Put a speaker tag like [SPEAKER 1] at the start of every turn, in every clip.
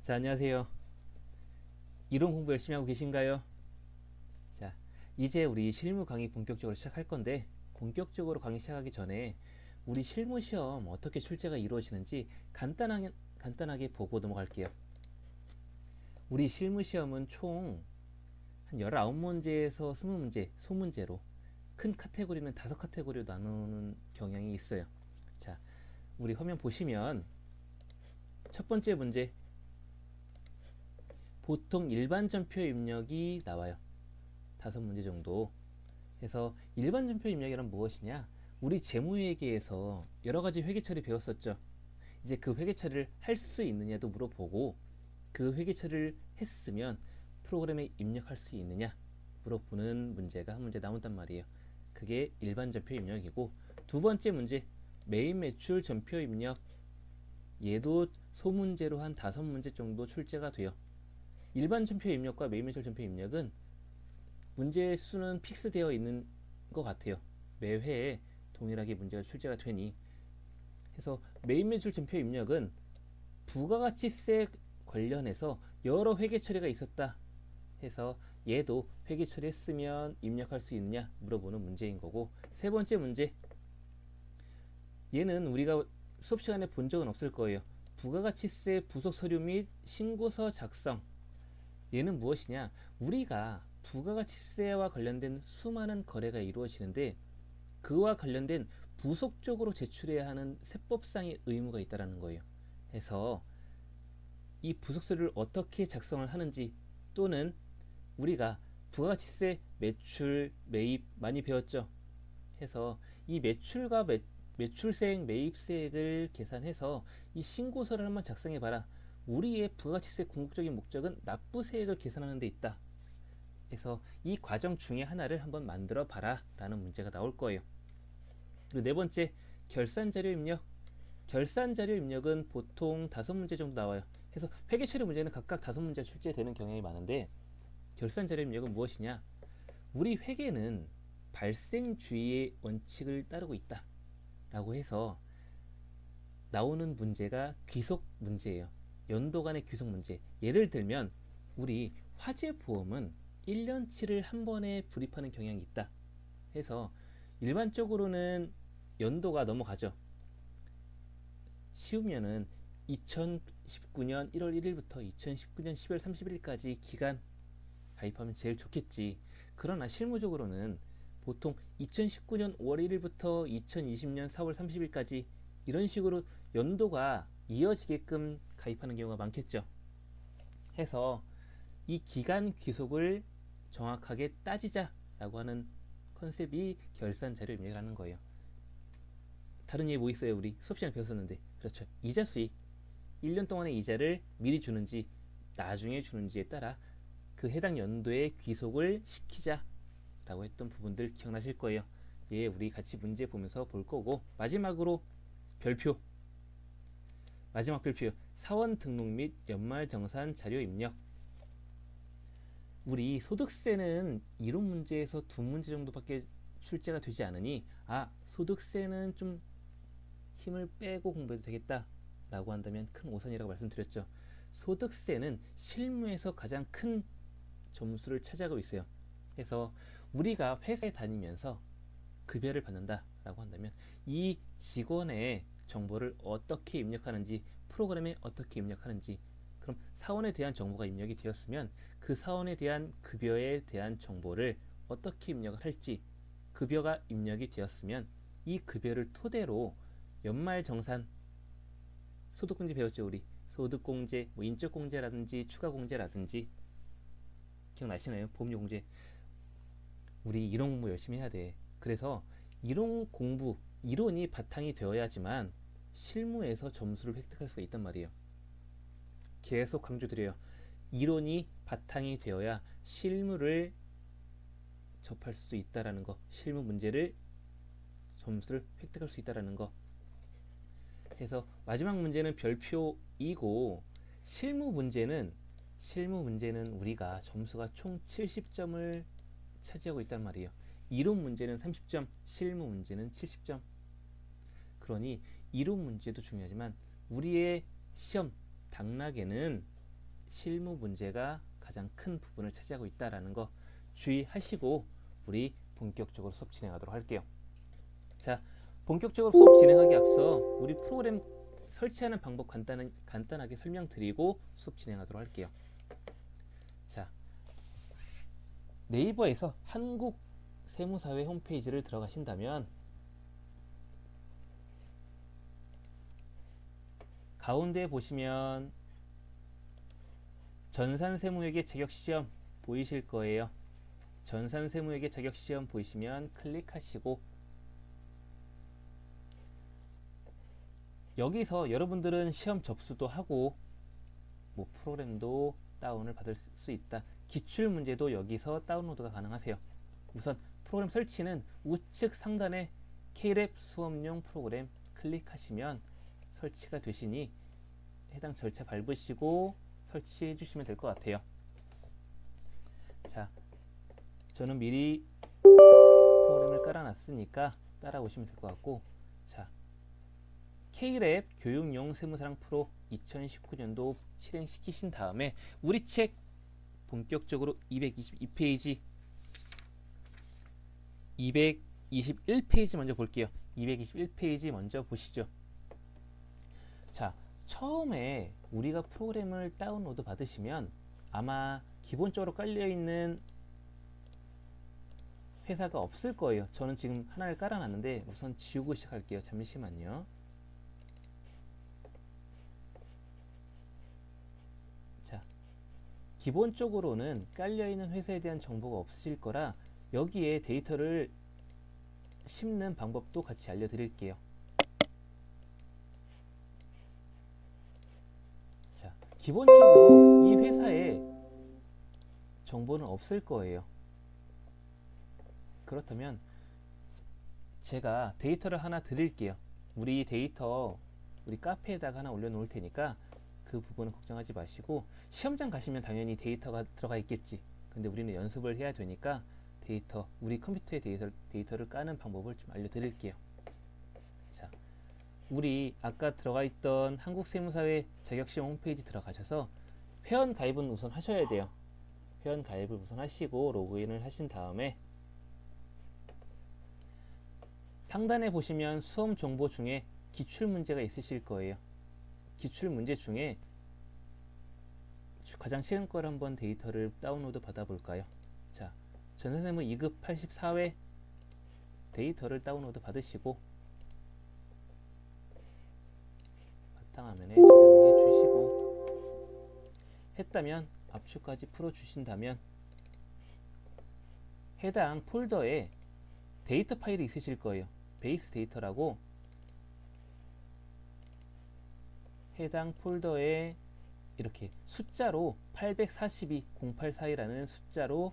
[SPEAKER 1] 자, 안녕하세요. 이론 공부 열심히 하고 계신가요? 자, 이제 우리 실무 강의 본격적으로 시작할 건데, 본격적으로 강의 시작하기 전에 우리 실무 시험 어떻게 출제가 이루어지는지 간단하게 보고 넘어갈게요. 우리 실무 시험은 총 한 19문제에서 20문제, 소문제로 큰 카테고리는 5카테고리로 나누는 경향이 있어요. 자, 우리 화면 보시면 첫 번째 문제, 보통 일반 전표 입력이 나와요. 5문제 정도 해서 일반 전표 입력이란 무엇이냐? 우리 재무회계에서 여러 가지 회계 처리 배웠었죠. 이제 그 회계 처리를 할 수 있느냐도 물어보고, 그 회계 처리를 했으면 프로그램에 입력할 수 있느냐 물어보는 문제가 한 문제 나온단 말이에요. 그게 일반 전표 입력이고, 두 번째 문제, 메인 매출 전표 입력. 얘도 소문제로 한 5문제 정도 출제가 돼요. 일반 전표 입력과 메인 매출 전표 입력은 문제 수는 픽스되어 있는 것 같아요. 매 회에 동일하게 문제가 출제가 되니. 해서 메인 매출 전표 입력은 부가가치세 관련해서 여러 회계 처리가 있었다 해서 얘도 회계 처리했으면 입력할 수 있느냐 물어보는 문제인 거고, 세 번째 문제, 얘는 우리가 수업 시간에 본 적은 없을 거예요. 부가가치세 부속 서류 및 신고서 작성. 얘는 무엇이냐? 우리가 부가가치세와 관련된 수많은 거래가 이루어지는데, 그와 관련된 부속적으로 제출해야 하는 세법상의 의무가 있다는 거예요. 해서 이 부속 서류를 어떻게 작성을 하는지, 또는 우리가 부가가치세, 매출, 매입 많이 배웠죠. 해서 이 매출과 매출세액, 매입세액을 계산해서 이 신고서를 한번 작성해 봐라. 우리의 부가가치세 궁극적인 목적은 납부세액을 계산하는 데 있다. 그래서 이 과정 중에 하나를 한번 만들어 봐라 라는 문제가 나올 거예요. 그리고 네 번째, 결산자료 입력. 결산자료 입력은 보통 5문제 정도 나와요. 그래서 회계처리 문제는 각각 5문제 출제되는 경향이 많은데, 결산자료 입력은 무엇이냐? 우리 회계는 발생주의의 원칙을 따르고 있다 라고 해서 나오는 문제가 귀속 문제예요. 연도 간의 귀속 문제. 예를 들면 우리 화재보험은 1년치를 한 번에 불입하는 경향이 있다 해서 일반적으로는 연도가 넘어가죠. 쉬우면은 2019년 1월 1일부터 2019년 12월 31일까지 기간 가입하면 제일 좋겠지. 그러나 실무적으로는 보통 2019년 5월 1일부터 2020년 4월 30일까지 이런 식으로 연도가 이어지게끔 가입하는 경우가 많겠죠. 해서 이 기간 귀속을 정확하게 따지자라고 하는 컨셉이 결산자료 입력이라는 거예요. 다른 예뭐 있어요? 우리 수업 시간에 배웠었는데. 그렇죠. 이자 수익. 1년 동안의 이자를 미리 주는지 나중에 주는지에 따라 그 해당 연도에 귀속을 시키자라고 했던 부분들 기억나실 거예요. 예, 우리 같이 문제 보면서 볼 거고, 마지막으로 별표. 마지막 별표, 사원 등록 및 연말정산 자료 입력. 우리 소득세는 이론 문제에서 2문제 정도밖에 출제가 되지 않으니, 소득세는 좀 힘을 빼고 공부해도 되겠다 라고 한다면 큰 오산이라고 말씀드렸죠. 소득세는 실무에서 가장 큰 점수를 차지하고 있어요. 그래서 우리가 회사에 다니면서 급여를 받는다 라고 한다면 이 직원의 정보를 어떻게 입력하는지, 프로그램에 어떻게 입력하는지, 그럼 사원에 대한 정보가 입력이 되었으면 그 사원에 대한 급여에 대한 정보를 어떻게 입력을 할지, 급여가 입력이 되었으면 이 급여를 토대로 연말정산, 소득공제 배웠죠. 우리 소득공제, 인적공제라든지 추가공제라든지 기억나시나요? 보험료공제. 우리 이론 공부 열심히 해야 돼. 그래서 이론 공부, 이론이 바탕이 되어야지만 실무에서 점수를 획득할 수가 있단 말이에요. 계속 강조드려요. 이론이 바탕이 되어야 실무를 접할 수 있다라는 거, 실무 문제를 점수를 획득할 수 있다라는 거. 해서 마지막 문제는 별표이고, 실무 문제는 우리가 점수가 총 70점을 차지하고 있단 말이에요. 이론 문제는 30점, 실무 문제는 70점. 그러니 이론 문제도 중요하지만 우리의 시험 당락에는 실무 문제가 가장 큰 부분을 차지하고 있다라는 거 주의하시고 우리 본격적으로 수업 진행하도록 할게요. 자, 본격적으로 수업 진행하기 앞서 우리 프로그램 설치하는 방법 간단하게 설명드리고 수업 진행하도록 할게요. 자, 네이버에서 한국세무사회 홈페이지를 들어가신다면 가운데 보시면 전산세무회계 자격시험 보이실 거예요. 전산세무회계 자격시험 보이시면 클릭하시고 여기서 여러분들은 시험 접수도 하고 뭐 프로그램도 다운을 받을 수 있다. 기출문제도 여기서 다운로드가 가능하세요. 우선 프로그램 설치는 우측 상단에 K랩 수업용 프로그램 클릭하시면 설치가 되시니 해당 절차 밟으시고 설치해 주시면 될 것 같아요. 자, 저는 미리 프로그램을 깔아놨으니까 따라오시면 될 것 같고, 자, K랩 교육용 세무사랑 프로 2019년도 실행시키신 다음에 우리 책 본격적으로 222페이지 221페이지 먼저 볼게요. 221페이지 먼저 보시죠. 자, 처음에 우리가 프로그램을 다운로드 받으시면 아마 기본적으로 깔려있는 회사가 없을 거예요. 저는 지금 하나를 깔아놨는데 우선 지우고 시작할게요. 잠시만요. 자, 기본적으로는 깔려있는 회사에 대한 정보가 없으실 거라 여기에 데이터를 심는 방법도 같이 알려드릴게요. 자, 기본적으로 이 회사에 정보는 없을 거예요. 그렇다면 제가 데이터를 하나 드릴게요. 우리 데이터 우리 카페에다가 하나 올려놓을 테니까 그 부분은 걱정하지 마시고 시험장 가시면 당연히 데이터가 들어가 있겠지. 근데 우리는 연습을 해야 되니까 데이터 우리 컴퓨터에 데이터를 까는 방법을 좀 알려드릴게요. 자, 우리 아까 들어가 있던 한국세무사회 자격시험 홈페이지 들어가셔서 회원 가입은 우선 하셔야 돼요. 회원 가입을 우선 하시고 로그인을 하신 다음에 상단에 보시면 수험 정보 중에 기출문제가 있으실 거예요. 기출문제 중에 가장 최근 걸 한번 데이터를 다운로드 받아볼까요? 자, 전산세무 2급 84회 데이터를 다운로드 받으시고 바탕화면에 저장해 주시고 했다면 압축까지 풀어주신다면 해당 폴더에 데이터 파일이 있으실 거예요. 베이스 데이터라고 해당 폴더에 이렇게 숫자로 842 0842라는 숫자로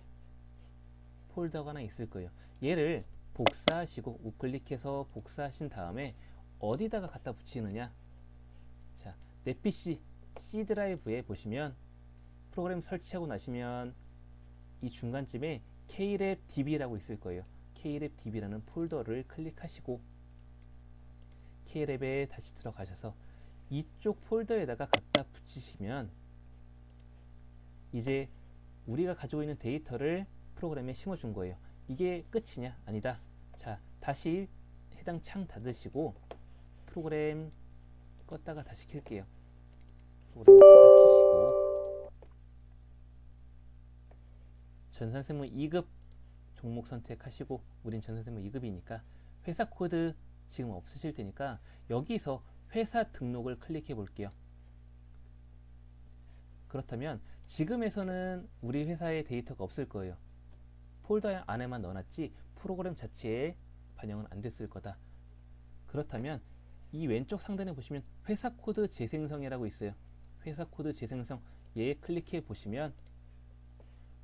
[SPEAKER 1] 폴더가 하나 있을 거예요. 얘를 복사하시고 우클릭해서 복사하신 다음에 어디다가 갖다 붙이느냐. 자, 내 PC C 드라이브에 보시면 프로그램 설치하고 나시면 이 중간쯤에 K랩 DB라고 있을 거예요. K랩 DB라는 폴더를 클릭하시고 K랩에 다시 들어가셔서 이쪽 폴더에다가 갖다 붙이시면 이제 우리가 가지고 있는 데이터를 프로그램에 심어준 거예요. 이게 끝이냐? 아니다. 자, 다시 해당 창 닫으시고 프로그램 껐다가 다시 켤게요. 프로그램 껐다 켜시고 전산세무 2급 종목 선택하시고 우린 전산세무 2급이니까 회사 코드 지금 없으실 테니까 여기서 회사 등록을 클릭해 볼게요. 그렇다면 지금에서는 우리 회사의 데이터가 없을 거예요. 폴더 안에만 넣어놨지 프로그램 자체에 반영은 안 됐을 거다. 그렇다면 이 왼쪽 상단에 보시면 회사 코드 재생성이라고 있어요. 회사 코드 재생성 얘 클릭해 보시면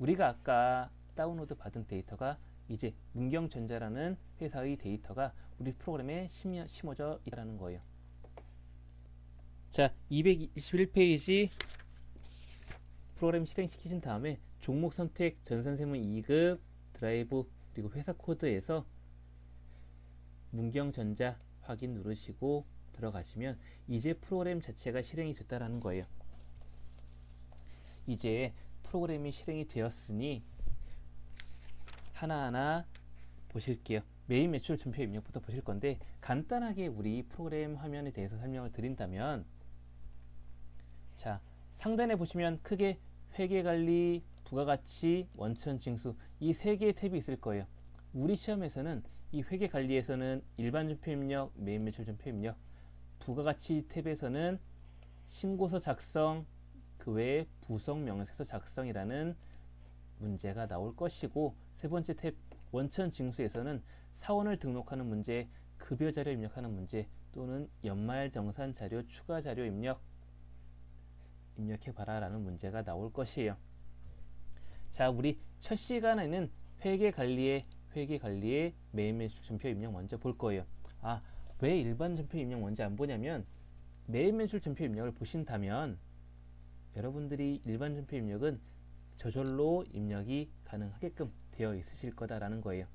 [SPEAKER 1] 우리가 아까 다운로드 받은 데이터가 이제 문경전자라는 회사의 데이터가 우리 프로그램에 심어져 있다는 거예요. 자, 221페이지 프로그램 실행시키신 다음에 종목 선택 전산세무 2급 드라이브 그리고 회사 코드에서 문경전자 확인 누르시고 들어가시면 이제 프로그램 자체가 실행이 됐다라는 거예요. 이제 프로그램이 실행이 되었으니 하나하나 보실게요. 메인 매출 전표 입력부터 보실 건데, 간단하게 우리 프로그램 화면에 대해서 설명을 드린다면, 자, 상단에 보시면 크게 회계관리, 부가가치, 원천징수 이 세 개의 탭이 있을 거예요. 우리 시험에서는 이 회계관리에서는 일반 전표 입력, 메인 매출 전표 입력, 부가가치 탭에서는 신고서 작성, 그 외에 부속 명세서 작성이라는 문제가 나올 것이고, 세 번째 탭 원천징수에서는 사원을 등록하는 문제, 급여 자료 입력하는 문제, 또는 연말정산 자료 추가 자료 입력해봐라 라는 문제가 나올 것이에요. 자, 우리 첫 시간에는 회계관리의 메인 매출 전표 입력 먼저 볼 거예요. 왜 일반 전표 입력 먼저 안 보냐면, 메인 매출 전표 입력을 보신다면 여러분들이 일반 전표 입력은 저절로 입력이 가능하게끔 되어 있으실 거다라는 거예요.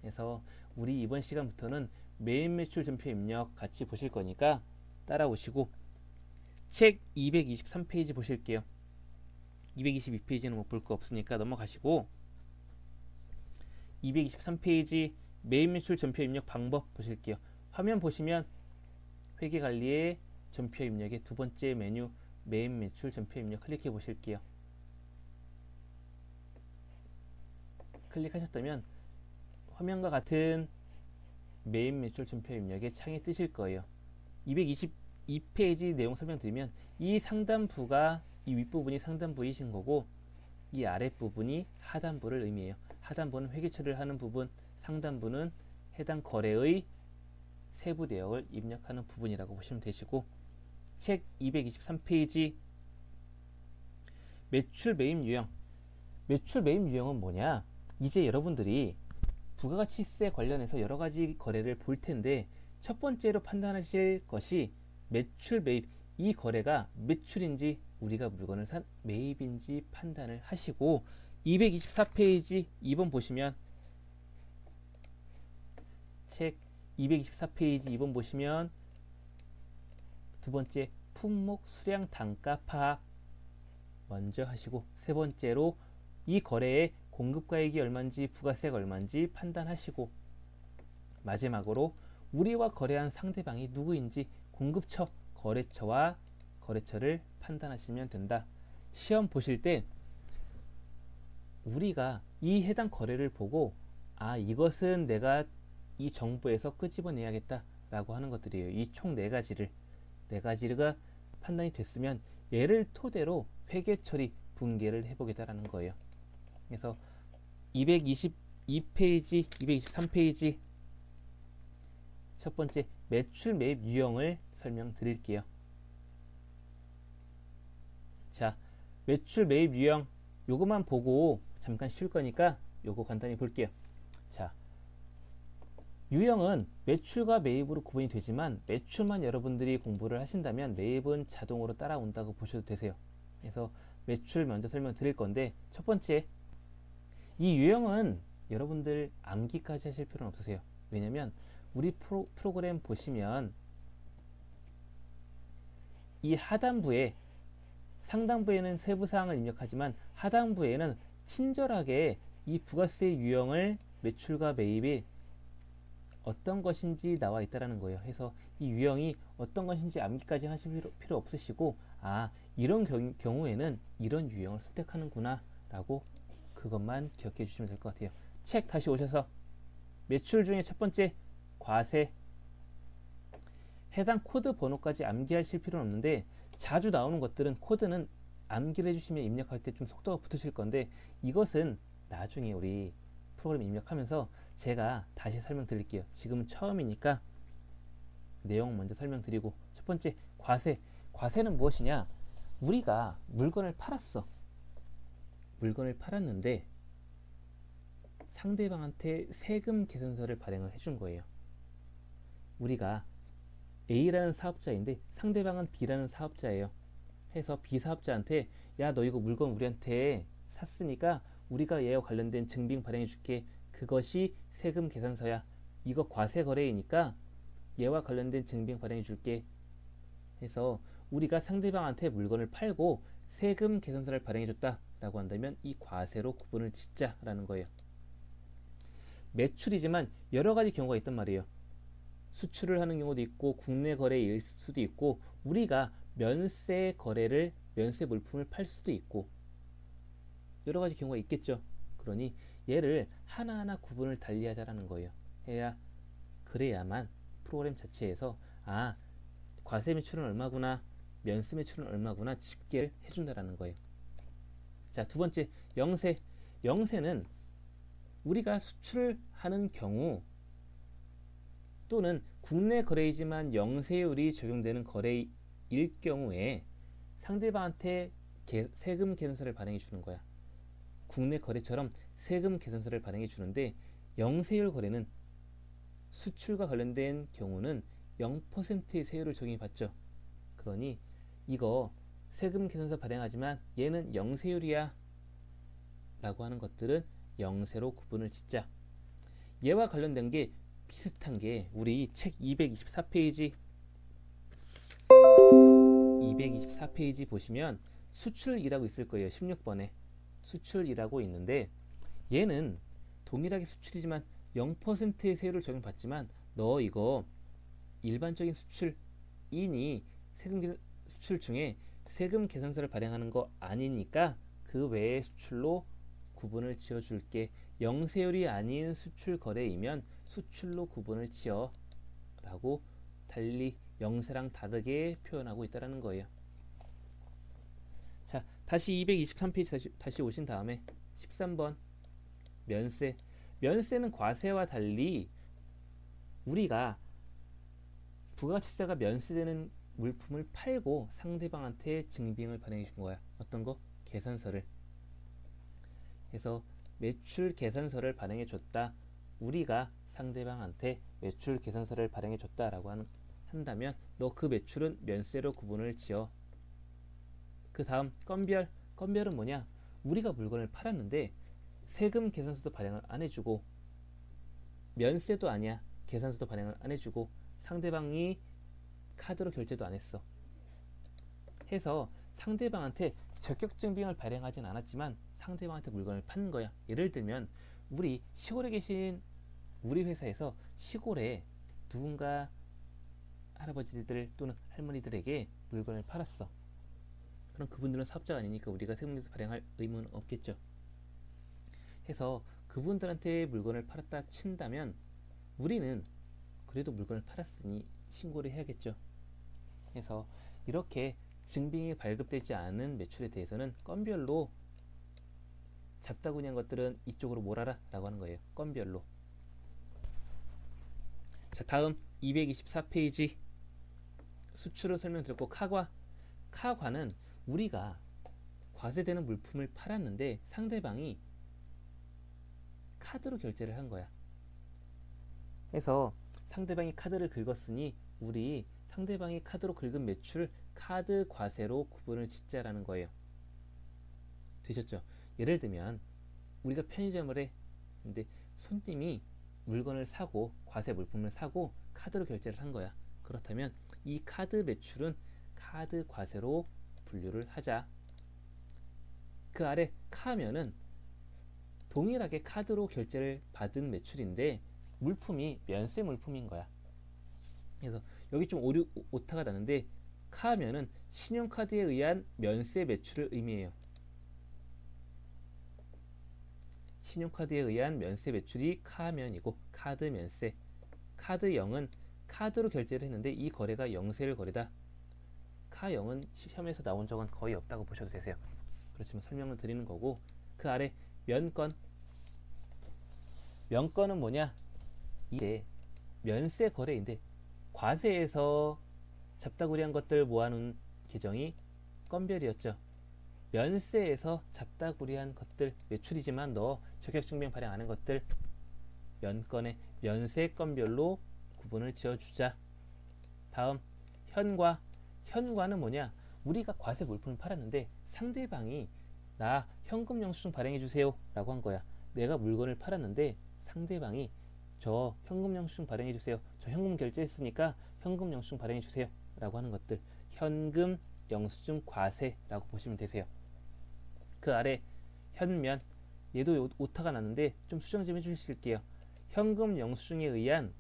[SPEAKER 1] 그래서 우리 이번 시간부터는 메인 매출 전표 입력 같이 보실 거니까 따라오시고 책 223페이지 보실게요. 222페이지는 뭐 볼 거 없으니까 넘어가시고 223페이지 메인 매출 전표 입력 방법 보실게요. 화면 보시면 회계관리의 전표 입력의 두 번째 메뉴 메인 매출 전표 입력 클릭해 보실게요. 클릭하셨다면 화면과 같은 메인 매출 전표 입력의 창이 뜨실 거예요. 222페이지 내용 설명드리면, 이 상단부가 이 윗부분이 상단부이신 거고, 이 아랫부분이 하단부를 의미해요. 하단부는 회계 처리를 하는 부분, 상단부는 해당 거래의 세부 내역을 입력하는 부분이라고 보시면 되시고, 책 223페이지 매출 매입 유형. 매출 매입 유형은 뭐냐? 이제 여러분들이 부가가치세 관련해서 여러 가지 거래를 볼 텐데, 첫 번째로 판단하실 것이 매출 매입, 이 거래가 매출인지 우리가 물건을 산 매입인지 판단을 하시고, 224페이지 2번 보시면, 책 224페이지 2번 보시면 두 번째 품목 수량 단가 파악 먼저 하시고, 세 번째로 이 거래의 공급가액이 얼마인지 부가세가 얼마인지 판단하시고, 마지막으로 우리와 거래한 상대방이 누구인지 공급처, 거래처와 거래처를 판단하시면 된다. 시험 보실 때 우리가 이 해당 거래를 보고 이것은 내가 이 정보에서 끄집어내야겠다 라고 하는 것들이에요. 이 총 네 가지가 판단이 됐으면 얘를 토대로 회계 처리 분개를 해보겠다라는 거예요. 그래서 222페이지, 223페이지 첫 번째 매출 매입 유형을 설명드릴게요. 자, 매출 매입 유형 요거만 보고 잠깐 쉴 거니까 요거 간단히 볼게요. 자, 유형은 매출과 매입으로 구분이 되지만, 매출만 여러분들이 공부를 하신다면 매입은 자동으로 따라온다고 보셔도 되세요. 그래서 매출 먼저 설명드릴 건데, 첫 번째, 이 유형은 여러분들 암기까지 하실 필요는 없으세요. 왜냐면 우리 프로그램 보시면 이 하단부에, 상단부에는 세부사항을 입력하지만 하단부에는 친절하게 이 부가세 유형을 매출과 매입이 어떤 것인지 나와 있다는 거예요. 그래서 이 유형이 어떤 것인지 암기까지 하실 필요 없으시고, 이런 경우에는 이런 유형을 선택하는구나 라고 그것만 기억해 주시면 될 것 같아요. 책 다시 오셔서 매출 중에 첫 번째 과세, 해당 코드 번호까지 암기하실 필요는 없는데, 자주 나오는 것들은 코드는 암기를 해주시면 입력할 때 좀 속도가 붙으실 건데, 이것은 나중에 우리 프로그램 입력하면서 제가 다시 설명드릴게요. 지금은 처음이니까 내용 먼저 설명드리고, 첫 번째 과세. 과세는 무엇이냐? 우리가 물건을 팔았어. 물건을 팔았는데 상대방한테 세금 계산서를 발행을 해준 거예요. 우리가 A라는 사업자인데 상대방은 B라는 사업자예요. 해서 B 사업자한테, 야, 너 이거 물건 우리한테 샀으니까 우리가 얘와 관련된 증빙 발행해 줄게. 그것이 세금 계산서야. 이거 과세 거래이니까 얘와 관련된 증빙 발행해 줄게. 해서 우리가 상대방한테 물건을 팔고 세금 계산서를 발행해줬다라고 한다면 이 과세로 구분을 짓자라는 거예요. 매출이지만 여러 가지 경우가 있단 말이에요. 수출을 하는 경우도 있고 국내 거래일 수도 있고 우리가 면세 거래를 면세 물품을 팔 수도 있고 여러 가지 경우가 있겠죠. 그러니 얘를 하나하나 구분을 달리하자라는 거예요. 그래야만 프로그램 자체에서 과세 매출은 얼마구나, 면세 매출은 얼마구나 집계를 해준다라는 거예요. 자, 두 번째 영세. 영세는 우리가 수출하는 경우 또는 국내 거래이지만 영세율이 적용되는 거래일 경우에 상대방한테 세금 계산서를 발행해 주는 거야. 국내 거래처럼 세금 계산서를 발행해 주는데 영세율 거래는 수출과 관련된 경우는 0%의 세율을 적용해 받죠. 그러니 이거 세금 계산서 발행하지만 얘는 영세율이야 라고 하는 것들은 영세로 구분을 짓자. 얘와 관련된 게 비슷한 게 우리 책 224페이지 보시면 수출이라고 있을 거예요. 16번에 수출이라고 있는데 얘는 동일하게 수출이지만 0%의 세율을 적용받지만 너 이거 일반적인 수출인이 수출 중에 세금 계산서를 발행하는 거 아니니까 그 외의 수출로 구분을 지어줄게. 영세율이 아닌 수출 거래이면 수출로 구분을 지어 라고 달리 영세랑 다르게 표현하고 있다는 거예요. 자, 다시 223페이지 다시 오신 다음에 13번 면세. 면세는 과세와 달리 우리가 부가가치세가 면세되는 물품을 팔고 상대방한테 증빙을 발행해 준 거야. 어떤 거? 계산서를. 그래서 매출 계산서를 발행해 줬다. 우리가 상대방한테 매출 계산서를 발행해 줬다라고 한다면 너 그 매출은 면세로 구분을 지어. 그 다음 건별. 건별은 뭐냐? 우리가 물건을 팔았는데 세금 계산서도 발행을 안 해주고 면세도 아니야. 계산서도 발행을 안 해주고 상대방이 카드로 결제도 안 했어. 해서 상대방한테 적격증빙을 발행하진 않았지만 상대방한테 물건을 파는 거야. 예를 들면 우리 시골에 계신 우리 회사에서 시골에 누군가 할아버지들 또는 할머니들에게 물건을 팔았어. 그럼 그분들은 사업자가 아니니까 우리가 세금계산서 발행할 의무는 없겠죠. 해서 그분들한테 물건을 팔았다 친다면 우리는 그래도 물건을 팔았으니 신고를 해야겠죠. 해서 이렇게 증빙이 발급되지 않은 매출에 대해서는 건별로 잡다구니 한 것들은 이쪽으로 몰아라 라고 하는 거예요. 건별로. 자, 다음 224페이지 수출을 설명드렸고 카과는 우리가 과세되는 물품을 팔았는데 상대방이 카드로 결제를 한 거야. 그래서 상대방이 카드를 긁었으니 우리 상대방이 카드로 긁은 매출 카드 과세로 구분을 짓자라는 거예요. 되셨죠? 예를 들면 우리가 편의점을 해. 근데 손님이 물건을 사고 과세 물품을 사고 카드로 결제를 한 거야. 그렇다면 이 카드 매출은 카드 과세로 분류를 하자. 그 아래 카면은 동일하게 카드로 결제를 받은 매출인데 물품이 면세 물품인 거야. 그래서 여기 좀 오타가 나는데 카면은 신용카드에 의한 면세 매출을 의미해요. 신용카드에 의한 면세 매출이 카면이고 카드 면세. 카드 0은 카드로 결제를 했는데 이 거래가 영세율 거래다. 카 0은 시험에서 나온 적은 거의 없다고 보셔도 되세요. 그렇지만 설명을 드리는 거고 그 아래 면건. 면건은 뭐냐? 이제 면세 거래인데 과세에서 잡다구리한 것들 모아놓은 계정이 건별이었죠. 면세에서 잡다구리한 것들 매출이지만 너 적격증빙 발행 안 한 것들 면건에 면세 건별로 구분을 지어주자. 다음 현과. 현과는 뭐냐? 우리가 과세 물품을 팔았는데 상대방이 나 현금 영수증 발행해 주세요 라고 한 거야. 내가 물건을 팔았는데 상대방이 저 현금 영수증 발행해 주세요. 저 현금 결제했으니까 현금 영수증 발행해 주세요 라고 하는 것들 현금 영수증 과세라고 보시면 되세요. 그 아래 현면, 얘도 오타가 났는데 좀 수정 좀 해주실게요. 현금 영수증에 의한,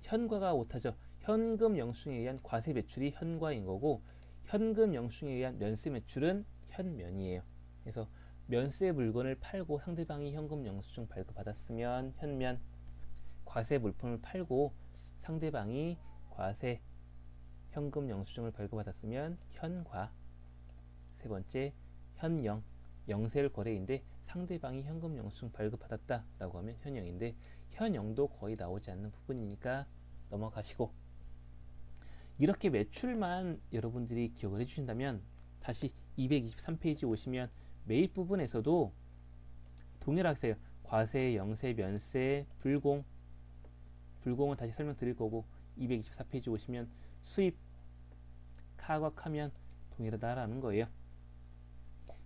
[SPEAKER 1] 현과가 오타죠. 현금 영수증에 의한 과세 매출이 현과인 거고, 현금 영수증에 의한 면세 매출은 현면이에요. 그래서 면세 물건을 팔고 상대방이 현금 영수증 발급받았으면 현면, 과세 물품을 팔고 상대방이 과세 현금 영수증을 발급받았으면 현과. 세 번째, 현영, 영세일 거래인데 상대방이 현금 영수증 발급받았다 라고 하면 현영인데, 현영도 거의 나오지 않는 부분이니까 넘어가시고, 이렇게 매출만 여러분들이 기억을 해주신다면 다시 223페이지 오시면 매입 부분에서도 동일하게 과세, 영세, 면세, 불공, 불공은 다시 설명드릴 거고, 224페이지 오시면 수입, 카각하면 동일하다라는 거예요.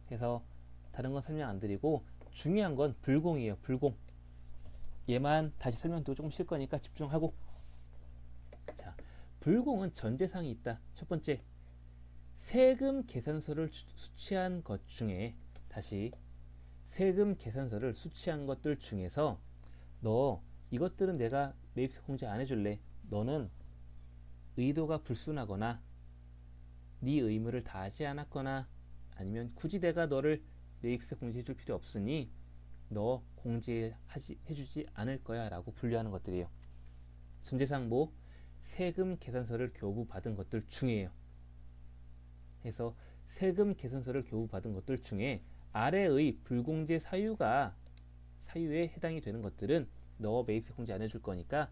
[SPEAKER 1] 그래서 다른 건 설명 안 드리고 중요한 건 불공이에요. 불공. 얘만 다시 설명드리고 조금 쉴 거니까 집중하고. 자, 불공은 전제사항이 있다. 첫 번째, 세금 계산서를 수취한 것 중에, 다시 세금 계산서를 수취한 것들 중에서 너 이것들은 내가 매입세 공제 안 해줄래. 너는 의도가 불순하거나 네 의무를 다하지 않았거나 아니면 굳이 내가 너를 매입세 공제해줄 필요 없으니 너 공제해주지 않을 거야 라고 분류하는 것들이에요. 전제사항 뭐? 세금 계산서를 교부받은 것들 중에요. 해서 세금 계산서를 교부받은 것들 중에 아래의 불공제 사유에 해당이 되는 것들은 너 매입세 공제 안 해줄 거니까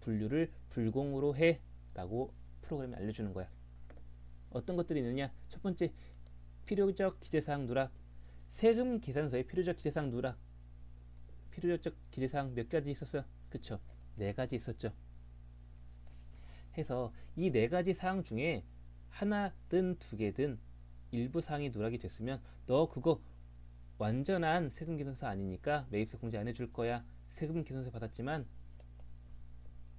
[SPEAKER 1] 분류를 불공으로 해 라고 프로그램이 알려주는 거야. 어떤 것들이 있느냐? 첫 번째, 필요적 기재사항 누락. 세금 계산서에 필요적 기재사항 누락. 필요적 기재사항 몇 가지 있었어요? 그쵸? 4가지 있었죠. 해서 이 4가지 사항 중에 하나든 2개든 일부 사항이 누락이 됐으면 너 그거 완전한 세금 계산서 아니니까 매입세 공제 안 해줄 거야. 세금 계산서 받았지만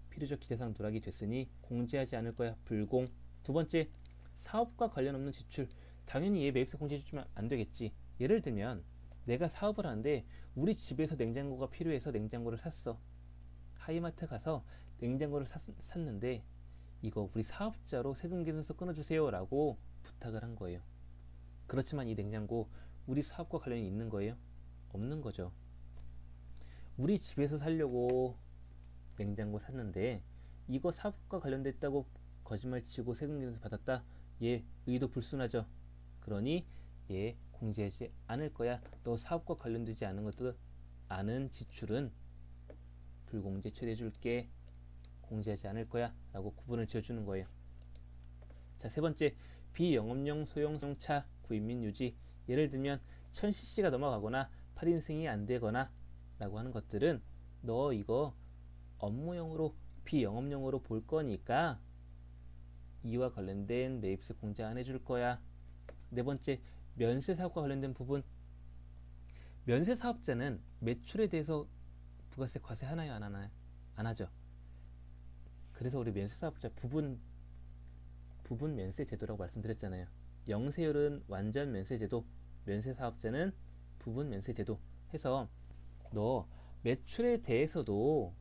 [SPEAKER 1] 필요적 기재사항 누락이 됐으니 공제하지 않을 거야. 불공. 두 번째, 사업과 관련 없는 지출. 당연히 얘 매입세 공제 해주면 안 되겠지. 예를 들면 내가 사업을 하는데 우리 집에서 냉장고가 필요해서 냉장고를 샀어. 하이마트 가서 냉장고를 샀는데 이거 우리 사업자로 세금 계산서 끊어주세요 라고 부탁을 한 거예요. 그렇지만 이 냉장고 우리 사업과 관련이 있는 거예요? 없는 거죠. 우리 집에서 살려고 냉장고 샀는데 이거 사업과 관련됐다고 거짓말치고 세금 계산서 받았다? 얘 의도 불순하죠. 그러니 얘 공제하지 않을 거야. 너 사업과 관련되지 않은 것도 아는 지출은 불공제 처리해 줄게. 공제하지 않을 거야 라고 구분을 지어주는 거예요. 자, 세 번째, 비영업용 소형차 구입 및 유지. 예를 들면 1000cc가 넘어가거나 8인승이 안 되거나 라고 하는 것들은 너 이거 업무용으로 비영업용으로 볼 거니까 이와 관련된 매입세 공제 안 해줄 거야. 네 번째, 면세 사업과 관련된 부분. 면세 사업자는 매출에 대해서 부가세 과세 하나요, 안 하나요? 안 하죠. 그래서 우리 면세 사업자 부분 면세 제도라고 말씀드렸잖아요. 영세율은 완전 면세 제도, 면세 사업자는 부분 면세 제도 해서 너 매출에 대해서도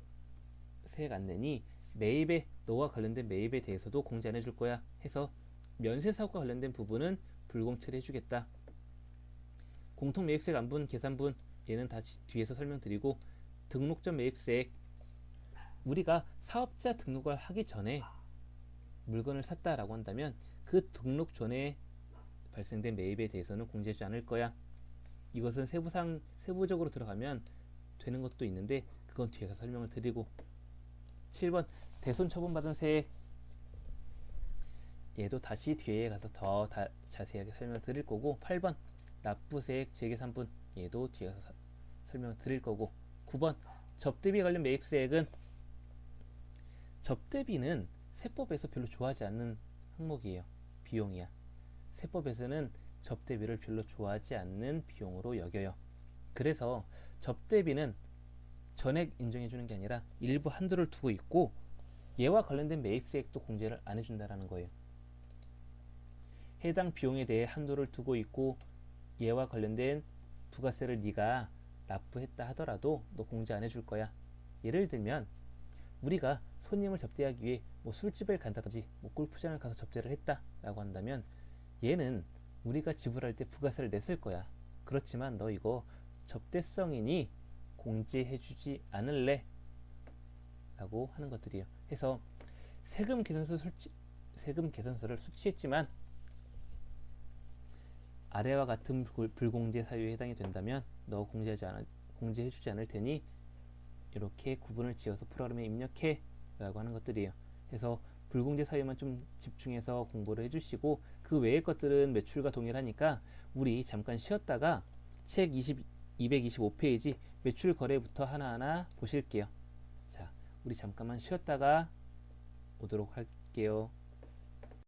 [SPEAKER 1] 세액 안 내니 매입에, 너와 관련된 매입에 대해서도 공제 안 해줄 거야 해서 면세 사업과 관련된 부분은 불공 처리해 주겠다. 공통 매입세 안분 계산분, 얘는 다 뒤에서 설명드리고, 등록전 매입세액, 우리가 사업자 등록을 하기 전에 물건을 샀다라고 한다면 그 등록 전에 발생된 매입에 대해서는 공제하지 않을 거야. 이것은 세부적으로 들어가면 되는 것도 있는데 그건 뒤에서 설명을 드리고. 7번, 대손 처분받은 세액, 얘도 다시 뒤에 가서 더 자세하게 설명을 드릴 거고. 8번, 납부세액 재계산분, 얘도 뒤에 가서 설명을 드릴 거고. 9번, 접대비 관련 매입세액은, 접대비는 세법에서 별로 좋아하지 않는 항목이에요. 비용이야. 세법에서는 접대비를 별로 좋아하지 않는 비용으로 여겨요. 그래서 접대비는 전액 인정해 주는 게 아니라 일부 한도를 두고 있고, 얘와 관련된 매입세액도 공제를 안 해준다라는 거예요. 해당 비용에 대해 한도를 두고 있고 얘와 관련된 부가세를 네가 납부했다 하더라도 너 공제 안 해줄 거야. 예를 들면 우리가 손님을 접대하기 위해 뭐 술집을 간다든지 뭐 골프장을 가서 접대를 했다라고 한다면 얘는 우리가 지불할 때 부가세를 냈을 거야. 그렇지만 너 이거 접대성이니 공제해주지 않을래? 라고 하는 것들이에요. 해서 세금 계산서를 수취했지만 아래와 같은 불공제 사유에 해당이 된다면 너 공제해주지 않을 테니 이렇게 구분을 지어서 프로그램에 입력해 라고 하는 것들이에요. 그래서 불공제 사유만 좀 집중해서 공부를 해주시고 그 외의 것들은 매출과 동일하니까 우리 잠깐 쉬었다가 책 225페이지 매출 거래부터 하나하나 보실게요. 자, 우리 잠깐만 쉬었다가 오도록 할게요.